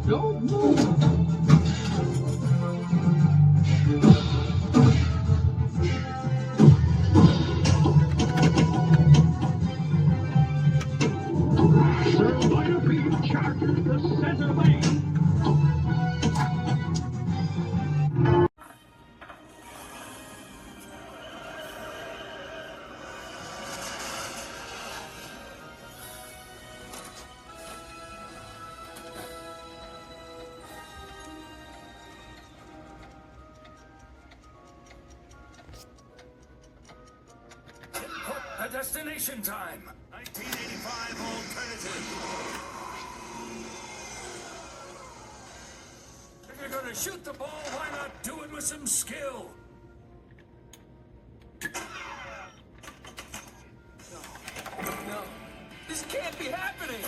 Don't move. Charges the center lane. A destination time. 1985 alternative. If you're gonna shoot the ball, why not do it with some skill? No. No. This can't be happening.